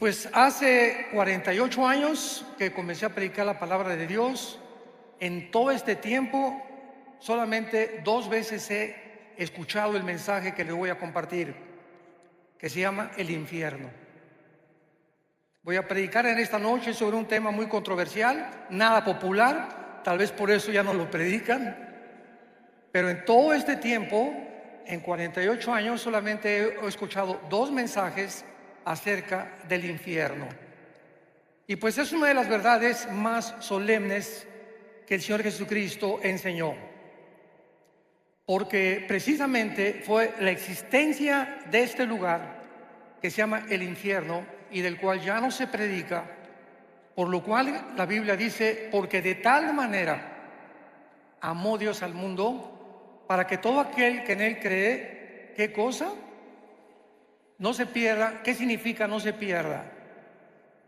Pues hace 48 años que comencé a predicar la palabra de Dios. En todo este tiempo solamente 2 veces he escuchado el mensaje que les voy a compartir, que se llama el infierno. Voy a predicar en esta noche sobre un tema muy controversial, nada popular, tal vez por eso ya no lo predican, pero en todo este tiempo, en 48 años, solamente he escuchado 2 mensajes acerca del infierno. Y pues es una de las verdades más solemnes que el Señor Jesucristo enseñó, porque precisamente fue la existencia de este lugar que se llama el infierno y del cual ya no se predica, por lo cual la Biblia dice: porque de tal manera amó Dios al mundo, para que todo aquel que en él cree, ¿qué cosa? No se pierda. ¿Qué significa no se pierda?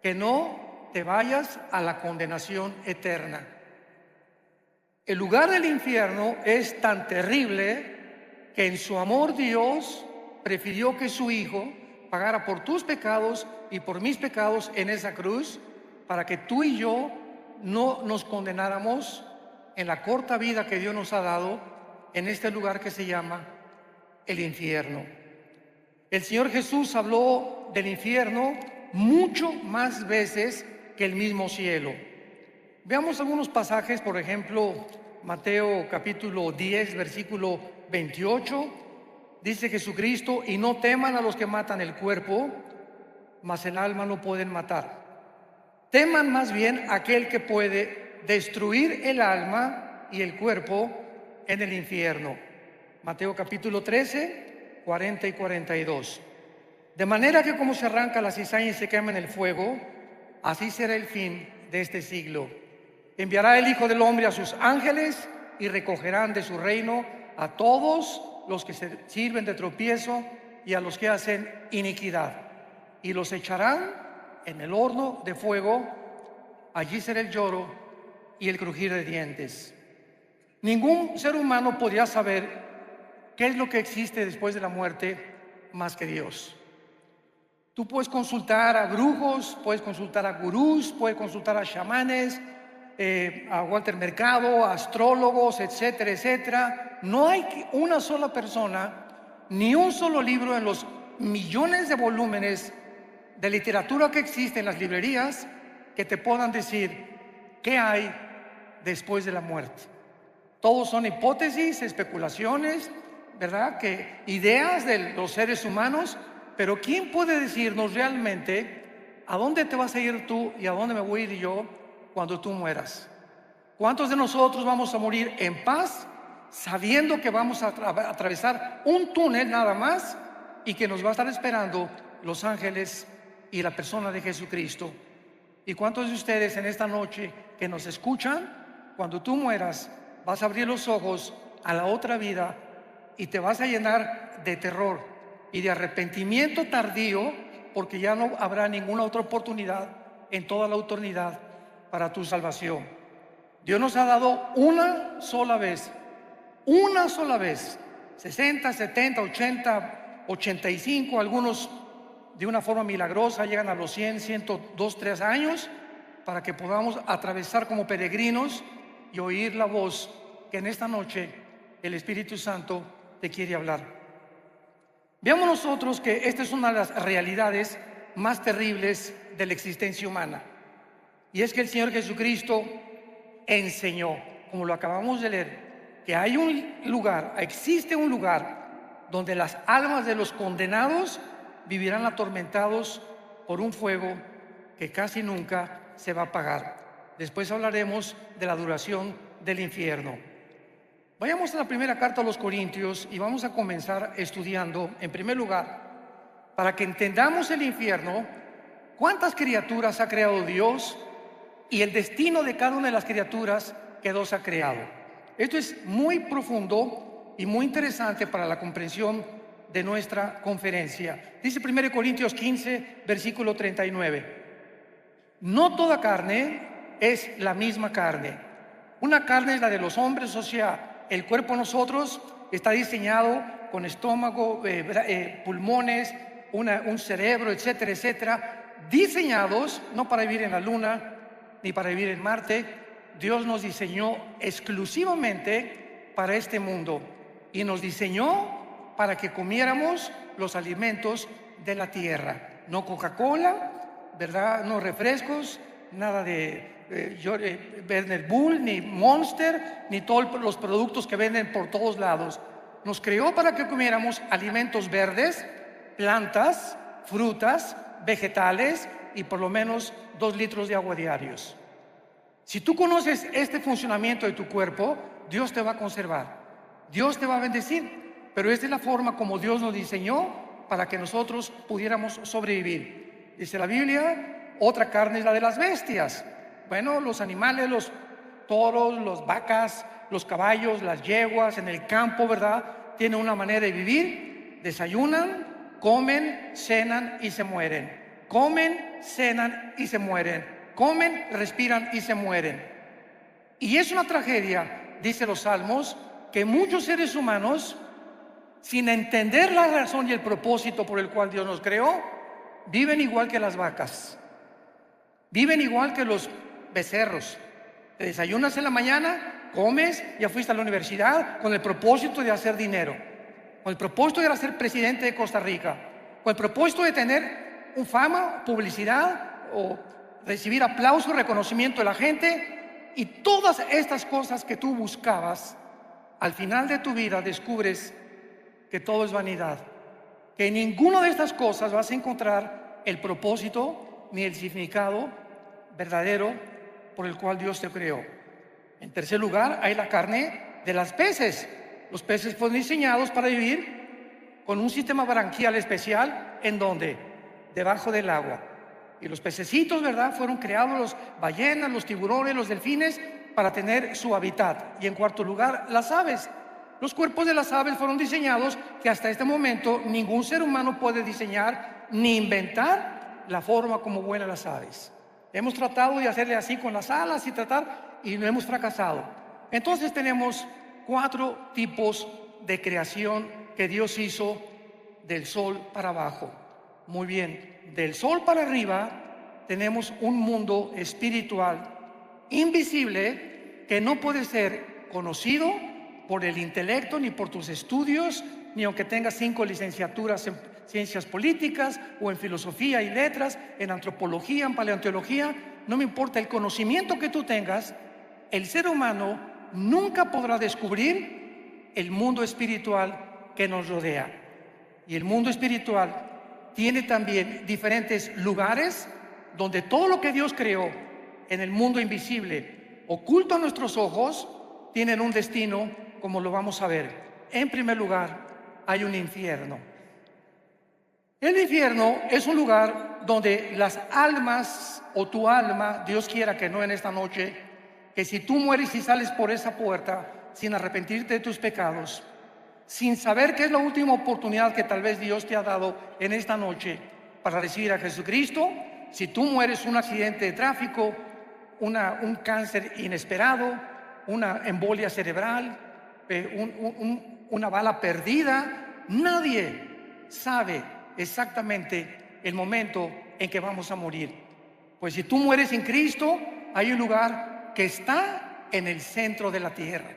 Que no te vayas a la condenación eterna. El lugar del infierno es tan terrible que en su amor Dios prefirió que su Hijo pagara por tus pecados y por mis pecados en esa cruz, para que tú y yo no nos condenáramos en la corta vida que Dios nos ha dado en este lugar que se llama el infierno. El Señor Jesús habló del infierno mucho más veces que el mismo cielo. Veamos algunos pasajes, por ejemplo, Mateo capítulo 10, versículo 28. Dice Jesucristo: y no teman a los que matan el cuerpo, mas el alma no pueden matar. Teman más bien a aquel que puede destruir el alma y el cuerpo en el infierno. Mateo capítulo 13, 40 y 42. De manera que como se arranca la cizaña y se quema en el fuego, así será el fin de este siglo. Enviará el Hijo del Hombre a sus ángeles y recogerán de su reino a todos los que se sirven de tropiezo y a los que hacen iniquidad, y los echarán en el horno de fuego. Allí será el lloro y el crujir de dientes. Ningún ser humano podría saber qué es lo que existe después de la muerte más que Dios. Tú puedes consultar a brujos, puedes consultar a gurús, puedes consultar a chamanes, a Walter Mercado, a astrólogos, etcétera, etcétera. No hay una sola persona, ni un solo libro en los millones de volúmenes de literatura que existe en las librerías que te puedan decir qué hay después de la muerte. Todos son hipótesis, especulaciones, ¿verdad? Que ideas de los seres humanos, pero ¿quién puede decirnos realmente a dónde te vas a ir tú y a dónde me voy a ir yo cuando tú mueras? ¿Cuántos de nosotros vamos a morir en paz, sabiendo que vamos a atravesar un túnel nada más y que nos va a estar esperando los ángeles y la persona de Jesucristo? ¿Y cuántos de ustedes en esta noche que nos escuchan, cuando tú mueras, vas a abrir los ojos a la otra vida y te vas a llenar de terror y de arrepentimiento tardío, porque ya no habrá ninguna otra oportunidad en toda la eternidad para tu salvación? Dios nos ha dado una sola vez, 60, 70, 80, 85, algunos de una forma milagrosa llegan a los 100, 102, 3 años, para que podamos atravesar como peregrinos y oír la voz que en esta noche el Espíritu Santo te quiere hablar. Veamos nosotros que esta es una de las realidades más terribles de la existencia humana, y es que el Señor Jesucristo enseñó, como lo acabamos de leer, que hay un lugar, existe un lugar donde las almas de los condenados vivirán atormentados por un fuego que casi nunca se va a apagar. Después hablaremos de la duración del infierno. Vayamos a la primera carta a los Corintios y vamos a comenzar estudiando, en primer lugar, para que entendamos el infierno, cuántas criaturas ha creado Dios y el destino de cada una de las criaturas que Dios ha creado. Esto es muy profundo y muy interesante para la comprensión de nuestra conferencia. Dice 1 Corintios 15, versículo 39. No toda carne es la misma carne. Una carne es la de los hombres, o sea, el cuerpo de nosotros está diseñado con estómago, pulmones, un cerebro, etcétera, etcétera. diseñados no para vivir en la luna ni para vivir en Marte. Dios nos diseñó exclusivamente para este mundo y nos diseñó para que comiéramos los alimentos de la tierra. No Coca-Cola, ¿verdad? No refrescos, nada de Red Bull, ni Monster, ni todos los productos que venden por todos lados. Nos creó para que comiéramos alimentos verdes, plantas, frutas, vegetales y por lo menos 2 litros de agua diarios. Si tú conoces este funcionamiento de tu cuerpo, Dios te va a conservar, Dios te va a bendecir, pero esta es la forma como Dios nos diseñó para que nosotros pudiéramos sobrevivir. Dice la Biblia, otra carne es la de las bestias. Bueno, los animales, los toros, las vacas, los caballos, las yeguas en el campo, ¿verdad? Tienen una manera de vivir, desayunan, comen, cenan y se mueren. Comen, cenan y se mueren. Comen, respiran y se mueren. Y es una tragedia, dice los Salmos, que muchos seres humanos, sin entender la razón y el propósito por el cual Dios nos creó, viven igual que las vacas, viven igual que los becerros. Te desayunas en la mañana, comes, ya fuiste a la universidad con el propósito de hacer dinero, con el propósito de ser presidente de Costa Rica, con el propósito de tener un fama, publicidad o recibir aplauso, reconocimiento de la gente. Y todas estas cosas que tú buscabas, al final de tu vida descubres que todo es vanidad, que en ninguna de estas cosas vas a encontrar el propósito ni el significado verdadero por el cual Dios te creó. En tercer lugar, hay la carne de las peces. Los peces fueron diseñados para vivir con un sistema branquial especial. ¿En donde? Debajo del agua. Y los pececitos, ¿verdad? Fueron creados, los ballenas, los tiburones, los delfines, para tener su hábitat. Y en cuarto lugar, las aves. Los cuerpos de las aves fueron diseñados que hasta este momento ningún ser humano puede diseñar ni inventar la forma como vuelan las aves. Hemos tratado de hacerle así con las alas y no hemos fracasado. Entonces tenemos 4 tipos de creación que Dios hizo del sol para abajo. Muy bien, del sol para arriba tenemos un mundo espiritual invisible que no puede ser conocido por el intelecto, ni por tus estudios, ni aunque tengas 5 licenciaturas en ciencias políticas o en filosofía y letras, en antropología, en paleontología. No me importa el conocimiento que tú tengas, el ser humano nunca podrá descubrir el mundo espiritual que nos rodea. Y el mundo espiritual tiene también diferentes lugares donde todo lo que Dios creó en el mundo invisible, oculto a nuestros ojos, tienen un destino, como lo vamos a ver. En primer lugar, hay un infierno. El infierno es un lugar donde las almas, o tu alma, Dios quiera que no en esta noche, que si tú mueres y sales por esa puerta sin arrepentirte de tus pecados, sin saber que es la última oportunidad que tal vez Dios te ha dado en esta noche para recibir a Jesucristo, si tú mueres un accidente de tráfico, un cáncer inesperado, una embolia cerebral, una bala perdida, nadie sabe exactamente el momento en que vamos a morir. Pues si tú mueres en Cristo, hay un lugar que está en el centro de la tierra.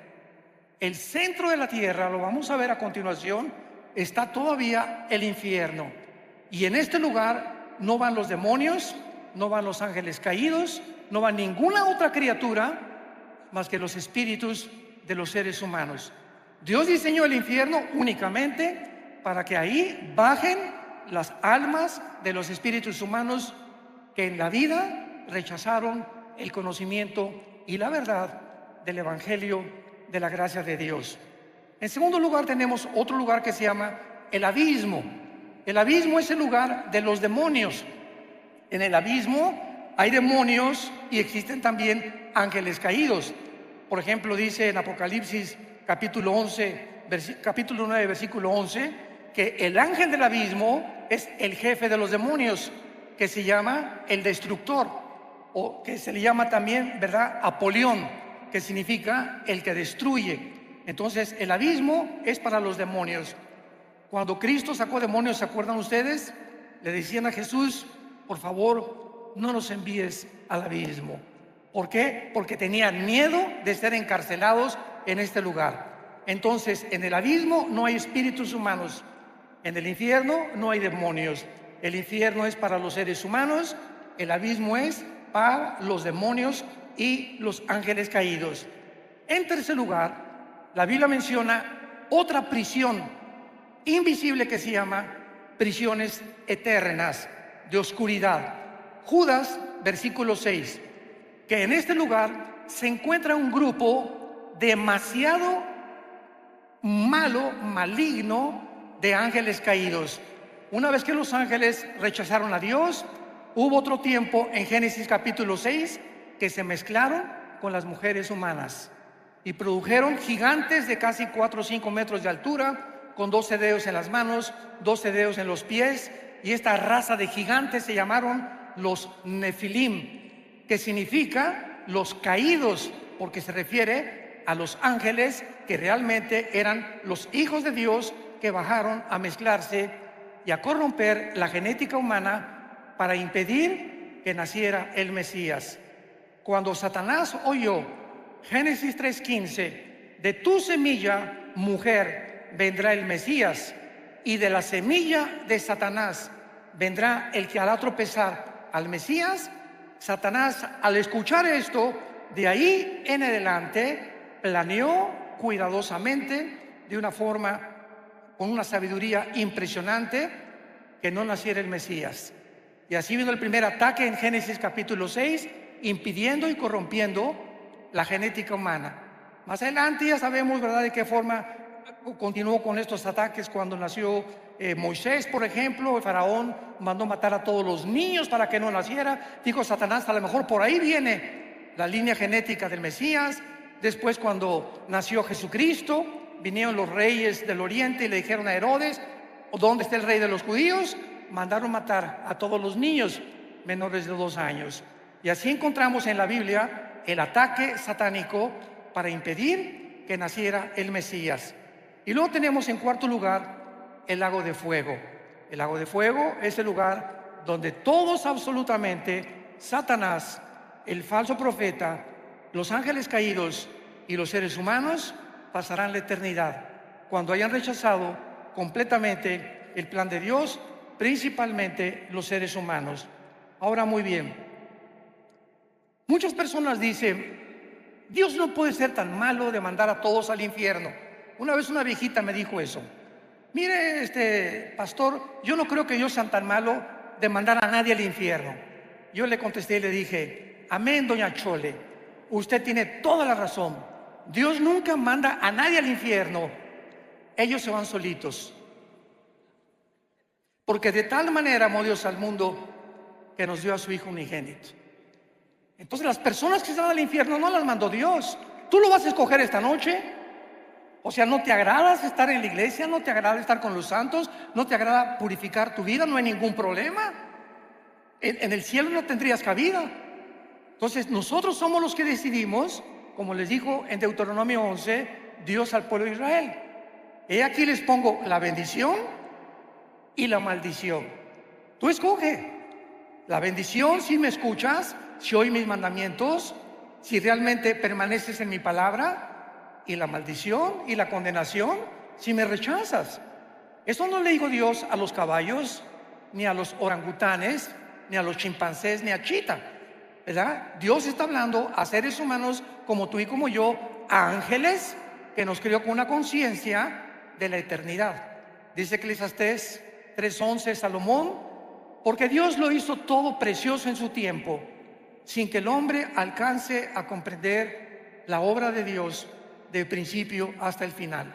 El centro de la tierra, lo vamos a ver a continuación, está todavía el infierno. Y en este lugar no van los demonios, no van los ángeles caídos, no va ninguna otra criatura más que los espíritus de los seres humanos. Dios diseñó el infierno únicamente para que ahí bajen las almas de los espíritus humanos que en la vida rechazaron el conocimiento y la verdad del Evangelio de la gracia de Dios. En segundo lugar, tenemos otro lugar que se llama el abismo. El abismo es el lugar de los demonios. En el abismo hay demonios y existen también ángeles caídos. Por ejemplo, dice en Apocalipsis capítulo 9, versículo 11, que el ángel del abismo es el jefe de los demonios, que se llama el destructor, o que se le llama también, ¿verdad?, Apolión, que significa el que destruye. Entonces, el abismo es para los demonios. Cuando Cristo sacó demonios, ¿se acuerdan ustedes? Le decían a Jesús: por favor, no nos envíes al abismo. ¿Por qué? Porque tenían miedo de ser encarcelados en este lugar. Entonces, en el abismo no hay espíritus humanos, en el infierno no hay demonios. El infierno es para los seres humanos, el abismo es para los demonios y los ángeles caídos. En tercer lugar, la Biblia menciona otra prisión invisible que se llama prisiones eternas de oscuridad. Judas, versículo 6, que en este lugar se encuentra un grupo demasiado malo, maligno, de ángeles caídos. Una vez que los ángeles rechazaron a Dios, hubo otro tiempo en Génesis capítulo 6 que se mezclaron con las mujeres humanas y produjeron gigantes de casi 4 o 5 metros de altura, con 12 dedos en las manos, 12 dedos en los pies, y esta raza de gigantes se llamaron los Nefilim, que significa los caídos, porque se refiere a los ángeles que realmente eran los hijos de Dios que bajaron a mezclarse y a corromper la genética humana para impedir que naciera el Mesías. Cuando Satanás oyó Génesis 3:15, de tu semilla, mujer, vendrá el Mesías, y de la semilla de Satanás vendrá el que hará tropezar al Mesías, Satanás, al escuchar esto, de ahí en adelante planeó cuidadosamente, de una forma, con una sabiduría impresionante, que no naciera el Mesías. Y así vino el primer ataque en Génesis capítulo 6, impidiendo y corrompiendo la genética humana. Más adelante ya sabemos, ¿verdad?, de qué forma continuó con estos ataques cuando nació Moisés, por ejemplo. El faraón mandó matar a todos los niños para que no naciera. Dijo Satanás, a lo mejor por ahí viene la línea genética del Mesías. Después, cuando nació Jesucristo, vinieron los reyes del oriente y le dijeron a Herodes, ¿dónde está el rey de los judíos? Mandaron matar a todos los niños menores de 2 años. Y así encontramos en la Biblia el ataque satánico para impedir que naciera el Mesías. Y luego tenemos en cuarto lugar el lago de fuego. El lago de fuego es el lugar donde todos absolutamente, Satanás, el falso profeta, los ángeles caídos y los seres humanos pasarán la eternidad cuando hayan rechazado completamente el plan de Dios, principalmente los seres humanos. Ahora, muy bien, muchas personas dicen, Dios no puede ser tan malo de mandar a todos al infierno. Una vez una viejita me dijo eso. Mire, pastor, yo no creo que Dios sea tan malo de mandar a nadie al infierno. Yo le contesté y le dije, amén, doña Chole, usted tiene toda la razón. Dios nunca manda a nadie al infierno. Ellos se van solitos. Porque de tal manera amó Dios al mundo que nos dio a su Hijo unigénito. Entonces las personas que se van al infierno no las mandó Dios. ¿Tú lo vas a escoger esta noche? O sea, ¿no te agrada estar en la iglesia? ¿No te agrada estar con los santos? ¿No te agrada purificar tu vida? No hay ningún problema. En el cielo no tendrías cabida. Entonces nosotros somos los que decidimos, como les dijo en Deuteronomio 11, Dios al pueblo de Israel. He aquí les pongo la bendición y la maldición. Tú escoge. La bendición si me escuchas, si oí mis mandamientos, si realmente permaneces en mi palabra, y la maldición y la condenación si me rechazas. Eso no le dijo Dios a los caballos, ni a los orangutanes, ni a los chimpancés, ni a chita, ¿verdad? Dios está hablando a seres humanos como tú y como yo, a ángeles que nos creó con una conciencia de la eternidad. Dice Eclesiastés 3:11, Salomón, porque Dios lo hizo todo precioso en su tiempo, sin que el hombre alcance a comprender la obra de Dios de principio hasta el final.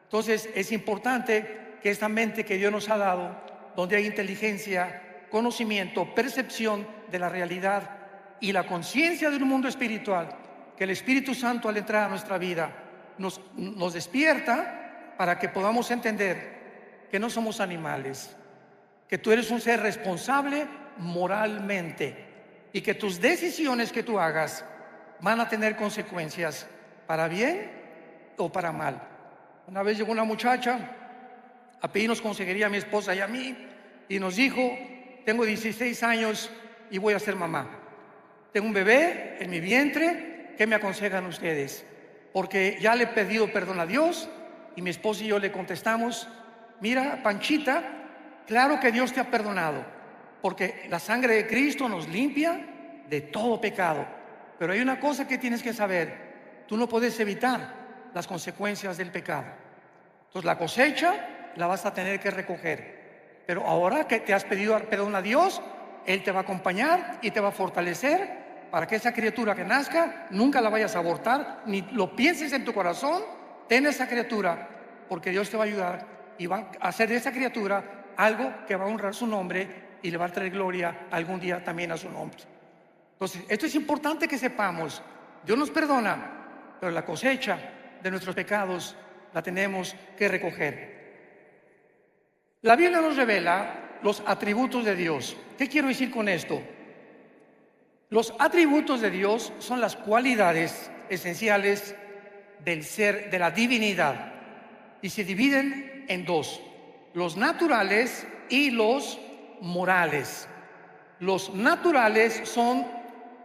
Entonces es importante que esta mente que Dios nos ha dado, donde hay inteligencia, conocimiento, percepción de la realidad y la conciencia de un mundo espiritual, que el Espíritu Santo al entrar a nuestra vida nos despierta para que podamos entender que no somos animales, que tú eres un ser responsable moralmente y que tus decisiones que tú hagas van a tener consecuencias para bien o para mal. Una vez llegó una muchacha a pedirnos consejería a mi esposa y a mí y nos dijo, tengo 16 años y voy a ser mamá. Tengo un bebé en mi vientre. ¿Qué me aconsejan ustedes? Porque ya le he pedido perdón a Dios y mi esposo y yo le contestamos: mira, Panchita, claro que Dios te ha perdonado, porque la sangre de Cristo nos limpia de todo pecado. Pero hay una cosa que tienes que saber: tú no puedes evitar las consecuencias del pecado. Entonces la cosecha la vas a tener que recoger. Pero ahora que te has pedido perdón a Dios, Él te va a acompañar y te va a fortalecer para que esa criatura que nazca nunca la vayas a abortar, ni lo pienses en tu corazón. Ten esa criatura, porque Dios te va a ayudar y va a hacer de esa criatura algo que va a honrar su nombre y le va a traer gloria algún día también a su nombre. Entonces, esto es importante que sepamos. Dios nos perdona, pero la cosecha de nuestros pecados la tenemos que recoger. La Biblia nos revela los atributos de Dios. ¿Qué quiero decir con esto? Los atributos de Dios son las cualidades esenciales del ser, de la divinidad, y se dividen en dos: los naturales y los morales. Los naturales son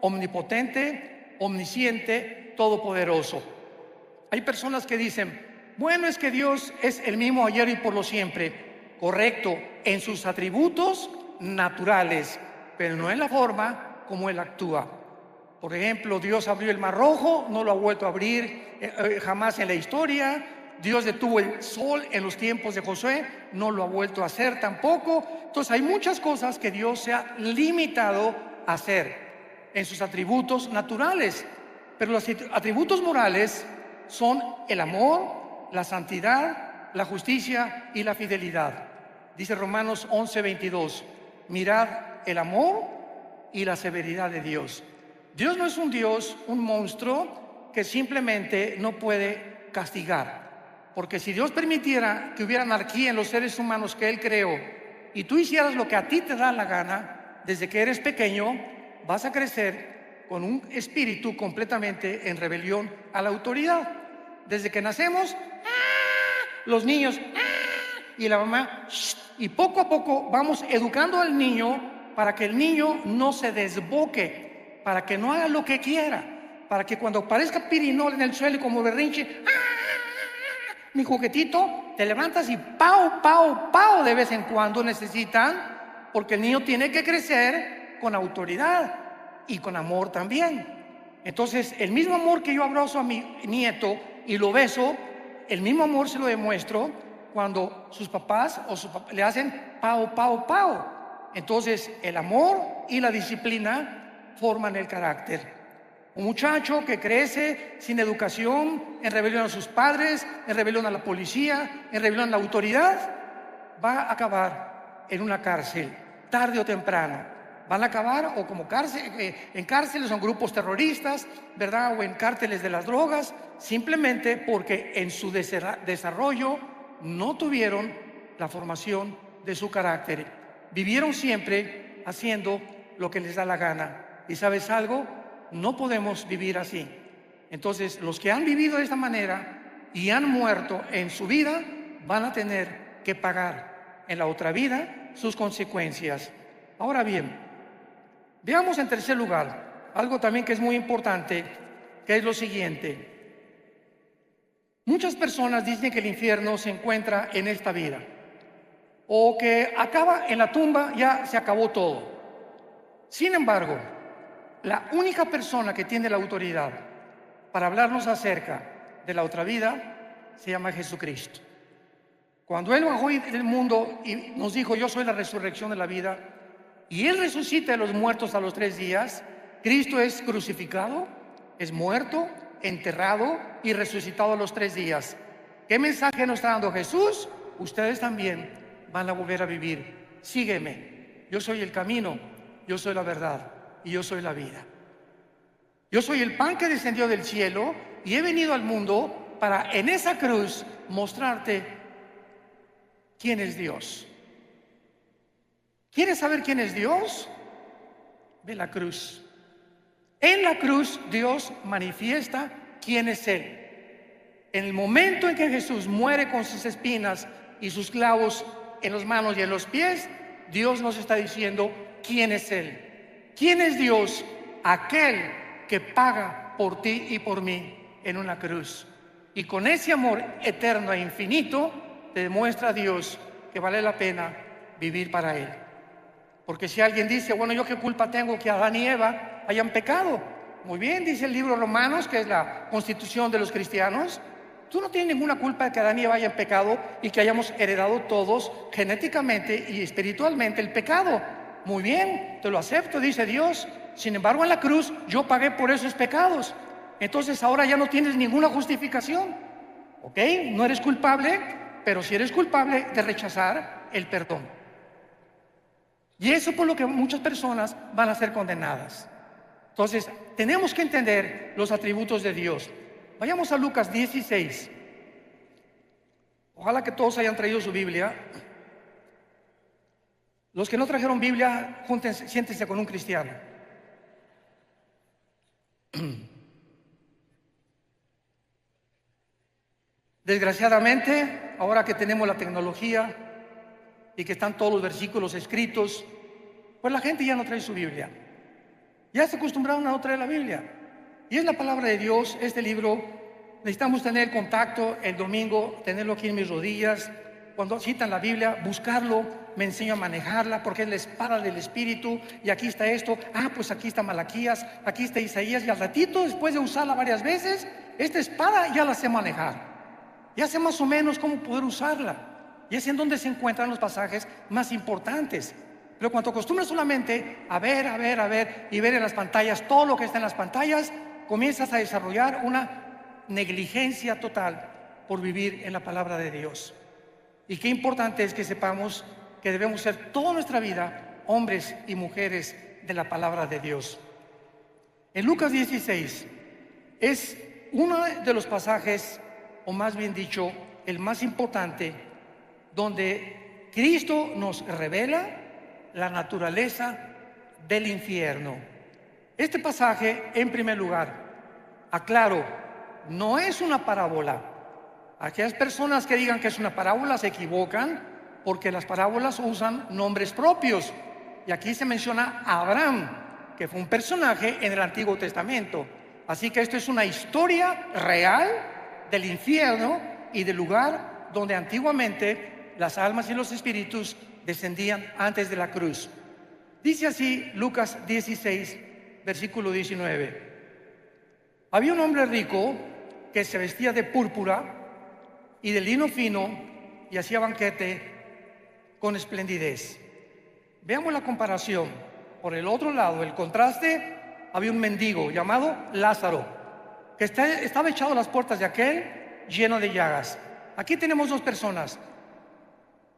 omnipotente, omnisciente, todopoderoso. Hay personas que dicen: bueno, es que Dios es el mismo ayer y por lo siempre. Correcto, en sus atributos naturales, pero no en la forma como Él actúa. Por ejemplo, Dios abrió el Mar Rojo, no lo ha vuelto a abrir jamás en la historia. Dios detuvo el sol en los tiempos de Josué, no lo ha vuelto a hacer tampoco. Entonces hay muchas cosas que Dios se ha limitado a hacer en sus atributos naturales, pero los atributos morales son el amor, la santidad, la justicia y la fidelidad. Dice Romanos 11:22: mirad el amor y la severidad de Dios. Dios no es un Dios, un monstruo que simplemente no puede castigar. Porque si Dios permitiera que hubiera anarquía en los seres humanos que Él creó y tú hicieras lo que a ti te da la gana, desde que eres pequeño vas a crecer con un espíritu completamente en rebelión a la autoridad. Desde que nacemos, los niños, y la mamá, y poco a poco vamos educando al niño para que el niño no se desboque, para que no haga lo que quiera, para que cuando aparezca pirinol en el suelo y como berrinche, mi juguetito, te levantas y pau, pau, pau de vez en cuando necesitan, porque el niño tiene que crecer con autoridad y con amor también. Entonces, el mismo amor que yo abrazo a mi nieto y lo beso, el mismo amor se lo demuestro cuando sus papás le hacen pau, pau, pau. Entonces, el amor y la disciplina forman el carácter. Un muchacho que crece sin educación, en rebelión a sus padres, en rebelión a la policía, en rebelión a la autoridad, va a acabar en una cárcel, tarde o temprano. Van a acabar o como en cárceles o en grupos terroristas, ¿verdad? O en cárteles de las drogas, simplemente porque en su desarrollo no tuvieron la formación de su carácter. Vivieron siempre haciendo lo que les da la gana. ¿Y sabes algo? No podemos vivir así. Entonces, los que han vivido de esta manera y han muerto en su vida, van a tener que pagar en la otra vida sus consecuencias. Ahora bien, veamos en tercer lugar algo también que es muy importante, que es lo siguiente. Muchas personas dicen que el infierno se encuentra en esta vida, o que acaba en la tumba, ya se acabó todo. Sin embargo, la única persona que tiene la autoridad para hablarnos acerca de la otra vida se llama Jesucristo. Cuando Él bajó del mundo y nos dijo: yo soy la resurrección de la vida, y Él resucita de los muertos a los 3 días, Cristo es crucificado, es muerto, enterrado y resucitado a los 3 días. ¿Qué mensaje nos está dando Jesús? Ustedes también van a volver a vivir. Sígueme. Yo soy el camino, yo soy la verdad y yo soy la vida. Yo soy el pan que descendió del cielo y he venido al mundo para en esa cruz mostrarte quién es Dios. ¿Quieres saber quién es Dios? Ve la cruz. En la cruz Dios manifiesta quién es Él. En el momento en que Jesús muere con sus espinas y sus clavos en las manos y en los pies, Dios nos está diciendo quién es Él. ¿Quién es Dios? Aquel que paga por ti y por mí en una cruz. Y con ese amor eterno e infinito te demuestra a Dios que vale la pena vivir para Él. Porque si alguien dice, bueno, ¿yo qué culpa tengo que Adán y Eva hayan pecado? Muy bien, dice el libro de Romanos, que es la constitución de los cristianos. Tú no tienes ninguna culpa de que Adán y Eva hayan pecado y que hayamos heredado todos genéticamente y espiritualmente el pecado. Muy bien, te lo acepto, dice Dios. Sin embargo, en la cruz yo pagué por esos pecados. Entonces ahora ya no tienes ninguna justificación. ¿Ok? No eres culpable, pero sí eres culpable de rechazar el perdón. Y eso por lo que muchas personas van a ser condenadas. Entonces, tenemos que entender los atributos de Dios. Vayamos a Lucas 16. Ojalá que todos hayan traído su Biblia. Los que no trajeron Biblia, siéntense con un cristiano. Desgraciadamente, ahora que tenemos la tecnología y que están todos los versículos escritos, pues la gente ya no trae su Biblia. Ya se acostumbraron a no traer la Biblia. Y es la palabra de Dios, este libro. Necesitamos tener contacto el domingo, tenerlo aquí en mis rodillas. Cuando citan la Biblia, buscarlo, me enseño a manejarla porque es la espada del Espíritu. Y aquí está esto, pues aquí está Malaquías, aquí está Isaías. Y al ratito, después de usarla varias veces, esta espada ya la sé manejar. Ya sé más o menos cómo poder usarla. Y es en donde se encuentran los pasajes más importantes. Pero cuando acostumbras solamente a ver y ver en las pantallas todo lo que está en las pantallas, comienzas a desarrollar una negligencia total por vivir en la palabra de Dios. Y qué importante es que sepamos que debemos ser toda nuestra vida hombres y mujeres de la palabra de Dios. En Lucas 16 es uno de los pasajes, o más bien dicho, el más importante, donde Cristo nos revela la naturaleza del infierno. Este pasaje, en primer lugar, aclaro, no es una parábola. Aquellas personas que digan que es una parábola se equivocan, porque las parábolas usan nombres propios. Y aquí se menciona a Abraham, que fue un personaje en el Antiguo Testamento. Así que esto es una historia real del infierno y del lugar donde antiguamente las almas y los espíritus descendían antes de la cruz. Dice así Lucas 16, versículo 19. Había un hombre rico que se vestía de púrpura y de lino fino y hacía banquete con esplendidez. Veamos la comparación. Por el otro lado, el contraste, había un mendigo llamado Lázaro, que estaba echado a las puertas de aquel lleno de llagas. Aquí tenemos dos personas.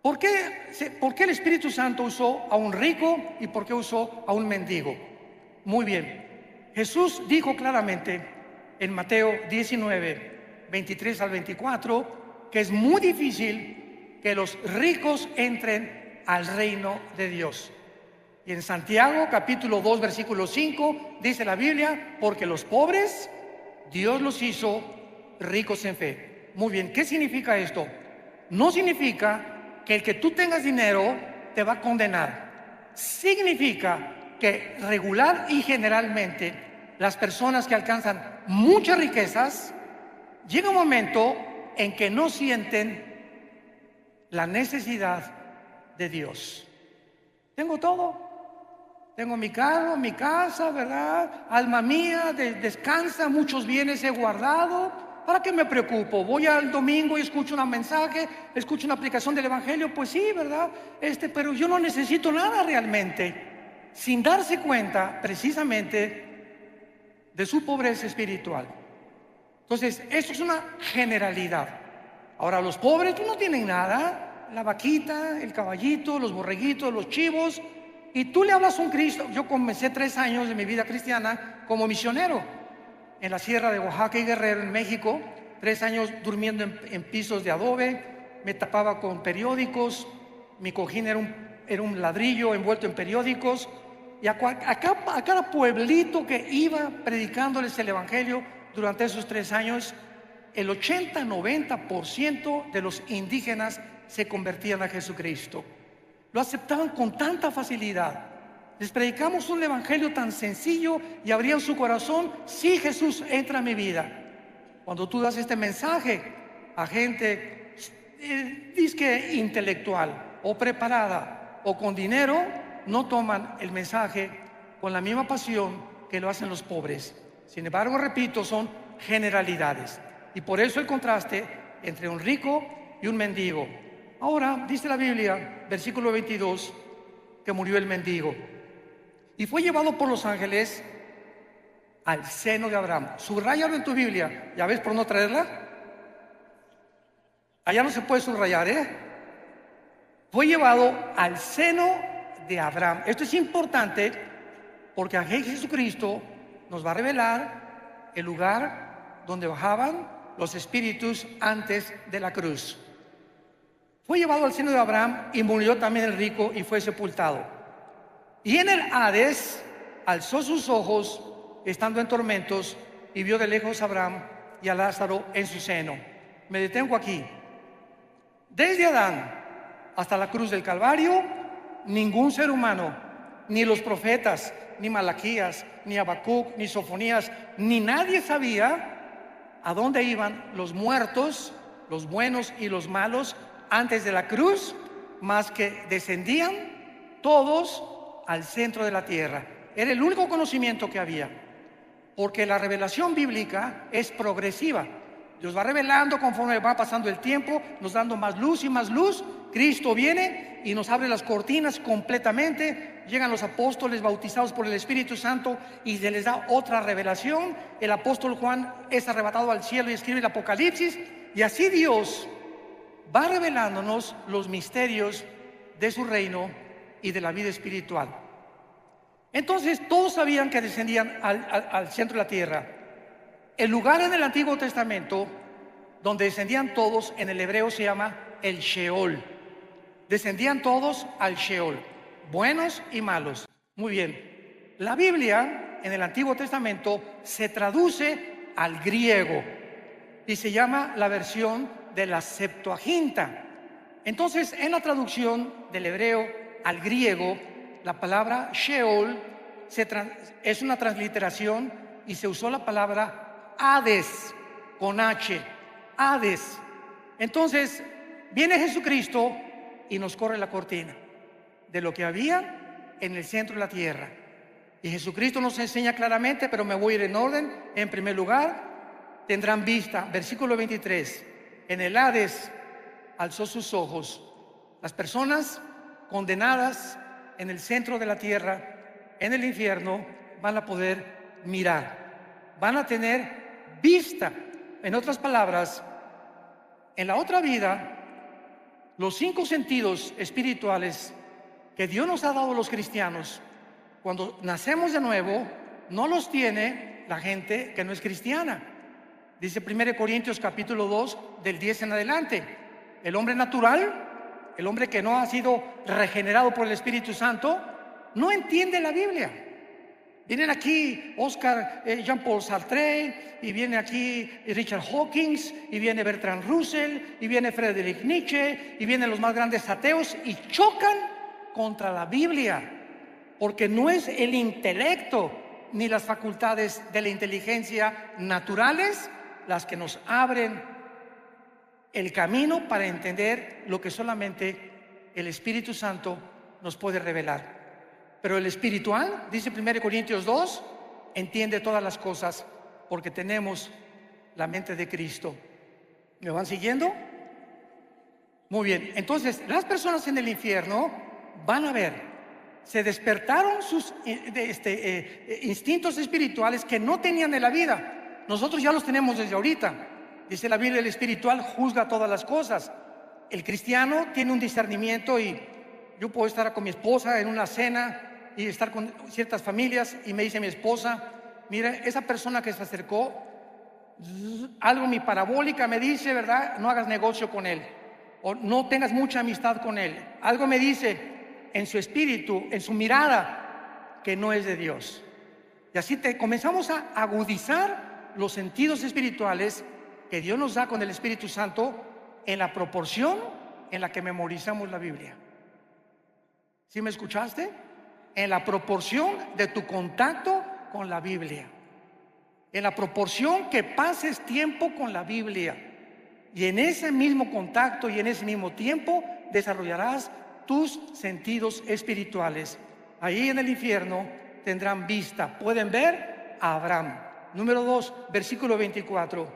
¿Por qué el Espíritu Santo usó a un rico y por qué usó a un mendigo? Muy bien. Jesús dijo claramente en Mateo 19, 23 al 24, que es muy difícil que los ricos entren al reino de Dios. Y en Santiago capítulo 2, versículo 5, dice la Biblia, porque los pobres Dios los hizo ricos en fe. Muy bien, ¿qué significa esto? No significa que el que tú tengas dinero te va a condenar. Significa que regular y generalmente las personas que alcanzan muchas riquezas, llega un momento en que no sienten la necesidad de Dios. Tengo todo, tengo mi carro, mi casa, ¿verdad? Alma mía, descansa, muchos bienes he guardado. ¿Para qué me preocupo? Voy al domingo y escucho un mensaje, escucho una aplicación del Evangelio, pues sí, ¿verdad? Pero yo no necesito nada realmente, sin darse cuenta precisamente de su pobreza espiritual. Entonces, esto es una generalidad. Ahora, los pobres no tienen nada, la vaquita, el caballito, los borreguitos, los chivos, y tú le hablas a un Cristo. Yo comencé 3 años de mi vida cristiana como misionero en la sierra de Oaxaca y Guerrero, en México, 3 años durmiendo en pisos de adobe, me tapaba con periódicos, mi cojín era un ladrillo envuelto en periódicos, y a cada pueblito que iba predicándoles el Evangelio durante esos 3 años, el 80-90% de los indígenas se convertían a Jesucristo. Lo aceptaban con tanta facilidad. Les predicamos un evangelio tan sencillo y abrían su corazón. Sí, Jesús, entra a mi vida. Cuando tú das este mensaje a gente disque intelectual o preparada o con dinero, no toman el mensaje con la misma pasión que lo hacen los pobres. Sin embargo, repito, son generalidades. Y por eso el contraste entre un rico y un mendigo. Ahora, dice la Biblia, versículo 22, que murió el mendigo y fue llevado por los ángeles al seno de Abraham. Subráyalo en tu Biblia. ¿Ya ves por no traerla? Allá no se puede subrayar, ¿eh? Fue llevado al seno de Abraham. Esto es importante porque aquí Jesucristo nos va a revelar el lugar donde bajaban los espíritus antes de la cruz. Fue llevado al seno de Abraham y murió también el rico y fue sepultado. Y en el Hades alzó sus ojos, estando en tormentos, y vio de lejos a Abraham y a Lázaro en su seno. Me detengo aquí. Desde Adán hasta la cruz del Calvario, ningún ser humano, ni los profetas, ni Malaquías, ni Habacuc, ni Sofonías, ni nadie sabía a dónde iban los muertos, los buenos y los malos, antes de la cruz, más que descendían todos al centro de la tierra. Era el único conocimiento que había, porque la revelación bíblica es progresiva. Dios va revelando conforme va pasando el tiempo, nos dando más luz y más luz. Cristo viene y nos abre las cortinas completamente. Llegan los apóstoles bautizados por el Espíritu Santo y se les da otra revelación. El apóstol Juan es arrebatado al cielo y escribe el Apocalipsis. Y así Dios va revelándonos los misterios de su reino y de la vida espiritual. Entonces todos sabían que descendían al centro de la tierra. El lugar en el Antiguo Testamento donde descendían todos, en el hebreo se llama el Sheol. Descendían todos al Sheol, buenos y malos. Muy bien. La Biblia en el Antiguo Testamento se traduce al griego y se llama la versión de la Septuaginta. Entonces, en la traducción del hebreo al griego, la palabra Sheol es una transliteración y se usó la palabra Hades con H, Hades. Entonces viene Jesucristo y nos corre la cortina de lo que había en el centro de la tierra. Y Jesucristo nos enseña claramente, pero me voy a ir en orden. En primer lugar, tendrán vista, versículo 23, en el Hades alzó sus ojos. Las personas condenadas en el centro de la tierra, en el infierno, van a poder mirar, van a tener vista. En otras palabras, en la otra vida, los 5 sentidos espirituales que Dios nos ha dado a los cristianos, cuando nacemos de nuevo, no los tiene la gente que no es cristiana. Dice 1 Corintios capítulo 2, del 10 en adelante. El hombre natural, el hombre que no ha sido regenerado por el Espíritu Santo, no entiende la Biblia. Vienen aquí Jean-Paul Sartre, y viene aquí Richard Hawkins, y viene Bertrand Russell, y viene Friedrich Nietzsche, y vienen los más grandes ateos y chocan contra la Biblia, porque no es el intelecto ni las facultades de la inteligencia naturales las que nos abren el camino para entender lo que solamente el Espíritu Santo nos puede revelar. Pero el espiritual, dice 1 Corintios 2, entiende todas las cosas porque tenemos la mente de Cristo. ¿Me van siguiendo? Muy bien. Entonces, las personas en el infierno van a ver, se despertaron sus instintos espirituales que no tenían en la vida. Nosotros ya los tenemos desde ahorita. Dice la Biblia, el espiritual juzga todas las cosas. El cristiano tiene un discernimiento, y yo puedo estar con mi esposa en una cena y estar con ciertas familias, y me dice mi esposa: mira, esa persona que se acercó, algo mi parabólica me dice, ¿verdad? No hagas negocio con él, o no tengas mucha amistad con él. Algo me dice en su espíritu, en su mirada, que no es de Dios. Y así comenzamos a agudizar los sentidos espirituales que Dios nos da con el Espíritu Santo en la proporción en la que memorizamos la Biblia. ¿Sí me escuchaste? En la proporción de tu contacto con la Biblia. En la proporción que pases tiempo con la Biblia. Y en ese mismo contacto y en ese mismo tiempo desarrollarás tus sentidos espirituales. Ahí en el infierno tendrán vista. Pueden ver a Abraham. Número 2, versículo 24.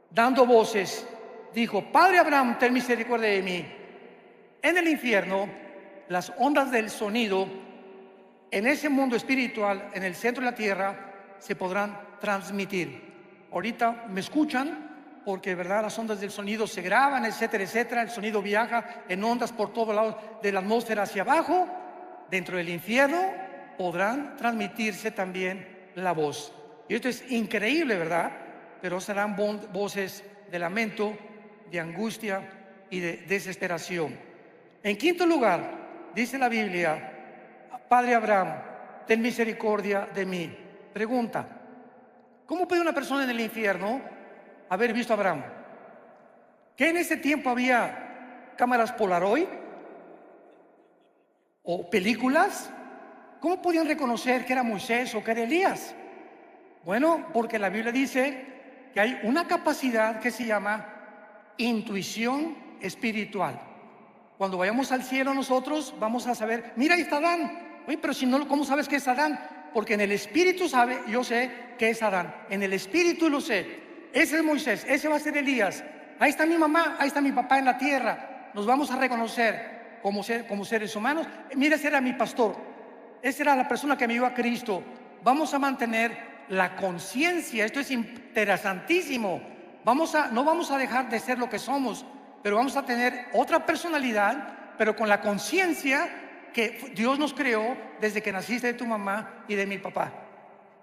Dando voces, dijo: Padre Abraham, ten misericordia de mí. En el infierno, las ondas del sonido, en ese mundo espiritual, en el centro de la tierra, se podrán transmitir. Ahorita me escuchan, porque verdad, las ondas del sonido se graban, etcétera, etcétera. El sonido viaja en ondas por todos lados de la atmósfera hacia abajo. Dentro del infierno podrán transmitirse también la voz. Y esto es increíble, ¿verdad? Pero serán voces de lamento, de angustia y de desesperación. En quinto lugar, dice la Biblia: Padre Abraham, ten misericordia de mí. Pregunta: ¿cómo puede una persona en el infierno haber visto a Abraham? ¿Que en ese tiempo había cámaras Polaroid o películas? ¿Cómo podían reconocer que era Moisés o que era Elías? Bueno, porque la Biblia dice que hay una capacidad que se llama intuición espiritual. Cuando vayamos al cielo nosotros vamos a saber: mira, ahí está Adán. Oye, pero si no, ¿cómo sabes que es Adán? Porque en el espíritu yo sé que es Adán. En el espíritu lo sé. Ese es Moisés, ese va a ser Elías. Ahí está mi mamá, ahí está mi papá en la tierra. Nos vamos a reconocer como seres humanos. Mira, ese era mi pastor. Esa era la persona que me dio a Cristo. Vamos a mantener la conciencia. Esto es interesantísimo. No vamos a dejar de ser lo que somos, pero vamos a tener otra personalidad, pero con la conciencia que Dios nos creó desde que naciste de tu mamá y de mi papá.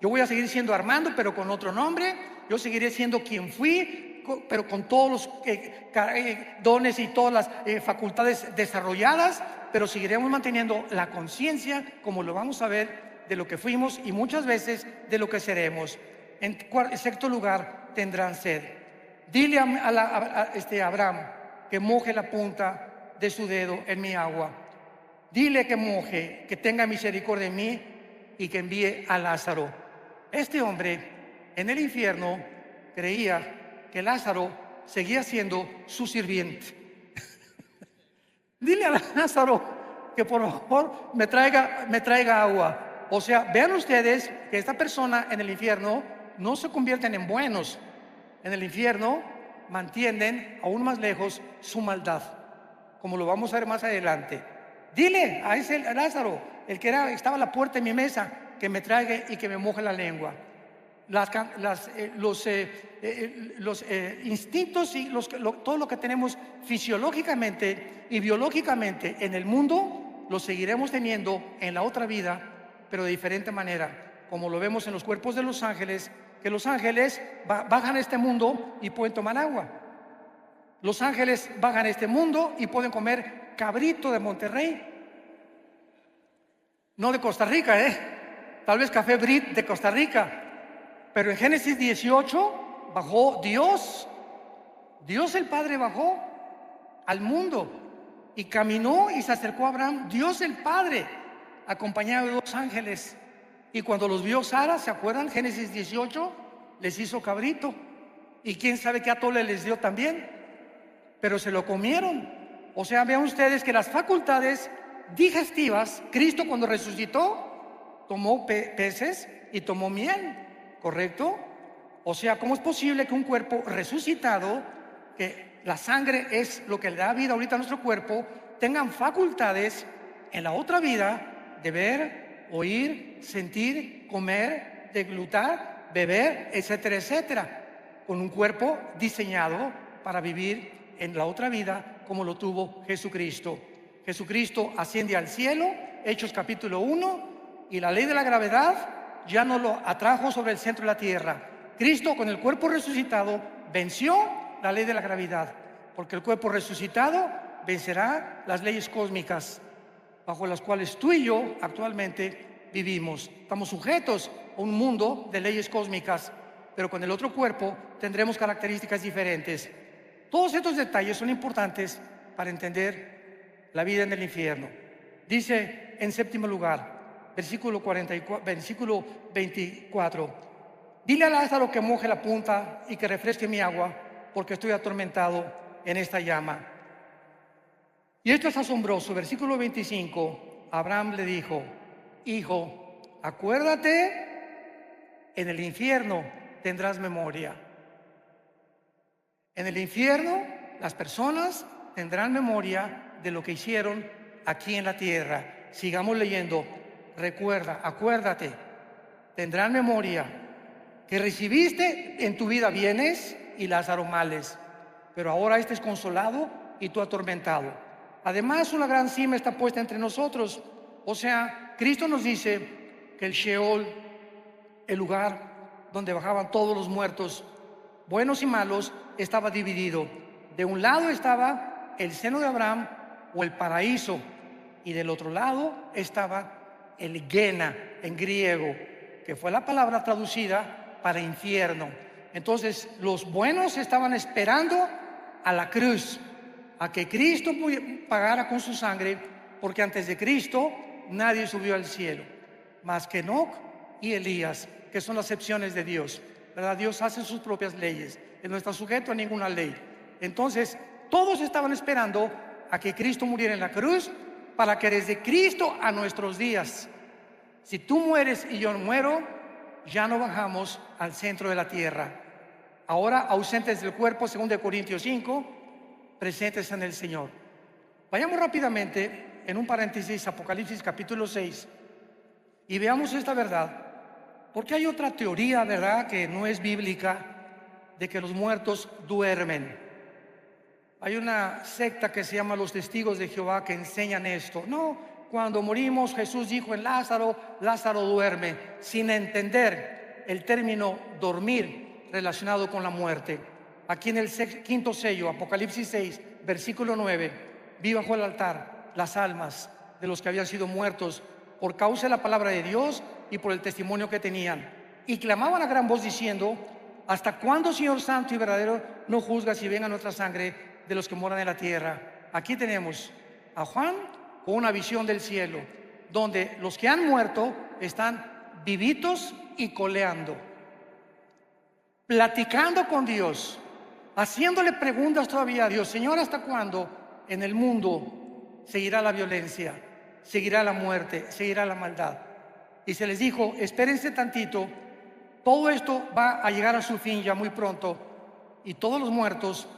Yo voy a seguir siendo Armando, pero con otro nombre. Yo seguiré siendo quien fui, pero con todos los dones y todas las facultades desarrolladas, pero seguiremos manteniendo la conciencia, como lo vamos a ver, de lo que fuimos y muchas veces de lo que seremos. En sexto lugar, tendrán sed. Dile a Abraham que moje la punta de su dedo en mi agua. Dile que moje, que tenga misericordia de mí y que envíe a Lázaro. Este hombre en el infierno creía que Lázaro seguía siendo su sirviente. Dile a Lázaro que por favor me traiga agua. O sea, vean ustedes que esta persona en el infierno no se convierten en buenos. En el infierno mantienen aún más lejos su maldad, como lo vamos a ver más adelante. Dile a ese Lázaro, el que estaba a la puerta de mi mesa, que me traiga y que me moje la lengua. Los instintos y todo lo que tenemos fisiológicamente y biológicamente en el mundo, lo seguiremos teniendo en la otra vida, pero de diferente manera, como lo vemos en los cuerpos de los ángeles, que los ángeles bajan a este mundo y pueden tomar agua. Los ángeles bajan a este mundo y pueden comer cabrito de Monterrey. No de Costa Rica, tal vez café Brit de Costa Rica. Pero en Génesis 18 bajó Dios el Padre bajó al mundo y caminó y se acercó a Abraham, Dios el Padre, acompañado de dos ángeles. Y cuando los vio Sara, ¿se acuerdan? Génesis 18, les hizo cabrito. Y quién sabe qué atole les dio también. Pero se lo comieron. O sea, vean ustedes que las facultades digestivas, Cristo cuando resucitó, tomó peces y tomó miel, ¿correcto? O sea, ¿cómo es posible que un cuerpo resucitado, que la sangre es lo que le da vida ahorita a nuestro cuerpo, tengan facultades en la otra vida de ver, oír, sentir, comer, deglutar, beber, etcétera, etcétera, con un cuerpo diseñado para vivir en la otra vida como lo tuvo Jesucristo? Jesucristo asciende al cielo, Hechos capítulo 1, y la ley de la gravedad ya no lo atrajo sobre el centro de la tierra. Cristo con el cuerpo resucitado venció la ley de la gravedad, porque el cuerpo resucitado vencerá las leyes cósmicas bajo las cuales tú y yo actualmente vivimos. Estamos sujetos a un mundo de leyes cósmicas, pero con el otro cuerpo tendremos características diferentes. Todos estos detalles son importantes para entender la vida en el infierno. Dice en séptimo lugar, versículo 24, dile a Lázaro que moje la punta y que refresque mi agua, porque estoy atormentado en esta llama. Y esto es asombroso. Versículo 25, Abraham le dijo: hijo, acuérdate, en el infierno tendrás memoria. En el infierno las personas tendrán memoria de lo que hicieron aquí en la tierra. Sigamos leyendo. Recuerda, acuérdate, tendrán memoria que recibiste en tu vida bienes y Lázaro males, pero ahora este es consolado y tú atormentado. Además, una gran cima está puesta entre nosotros. O sea, Cristo nos dice que el Sheol, el lugar donde bajaban todos los muertos, buenos y malos, estaba dividido. De un lado estaba el seno de Abraham o el paraíso, y del otro lado estaba el Gena en griego, que fue la palabra traducida para infierno. Entonces los buenos estaban esperando a la cruz, a que Cristo pagara con su sangre, porque antes de Cristo nadie subió al cielo, más que Enoc y Elías, que son las excepciones de Dios, ¿verdad? Dios hace sus propias leyes, Él no está sujeto a ninguna ley. Entonces todos estaban esperando a que Cristo muriera en la cruz, para que desde Cristo a nuestros días, si tú mueres y yo muero, ya no bajamos al centro de la tierra. Ahora ausentes del cuerpo, según de Corintios 5, presentes en el Señor. Vayamos rápidamente en un paréntesis, Apocalipsis capítulo 6, y veamos esta verdad, porque hay otra teoría, ¿verdad?, que no es bíblica, de que los muertos duermen. Hay una secta que se llama los Testigos de Jehová que enseñan esto. No, cuando morimos Jesús dijo en Lázaro, Lázaro duerme, sin entender el término dormir relacionado con la muerte. Aquí en el quinto sello, Apocalipsis 6, versículo 9, vi bajo el altar las almas de los que habían sido muertos por causa de la palabra de Dios y por el testimonio que tenían. Y clamaban a gran voz diciendo: ¿hasta cuándo, Señor santo y verdadero, no juzgas y venga nuestra sangre de los que moran en la tierra? Aquí tenemos a Juan con una visión del cielo, donde los que han muerto están vivitos y coleando, platicando con Dios, haciéndole preguntas todavía a Dios. Señor, ¿hasta cuándo en el mundo seguirá la violencia, seguirá la muerte, seguirá la maldad? Y se les dijo: espérense tantito, todo esto va a llegar a su fin ya muy pronto, y todos los muertos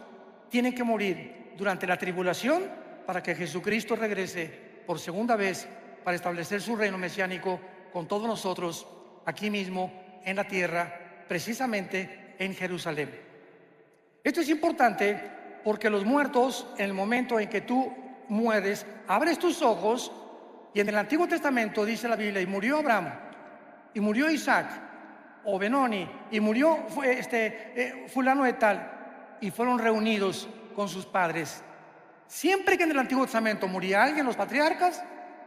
tienen que morir durante la tribulación para que Jesucristo regrese por segunda vez para establecer su reino mesiánico con todos nosotros aquí mismo en la tierra, precisamente en Jerusalén. Esto es importante porque los muertos, en el momento en que tú mueres, abres tus ojos, y en el Antiguo Testamento dice la Biblia: y murió Abraham, y murió Isaac, o Benoni, y murió fulano de tal, y fueron reunidos con sus padres. Siempre que en el Antiguo Testamento moría alguien, los patriarcas,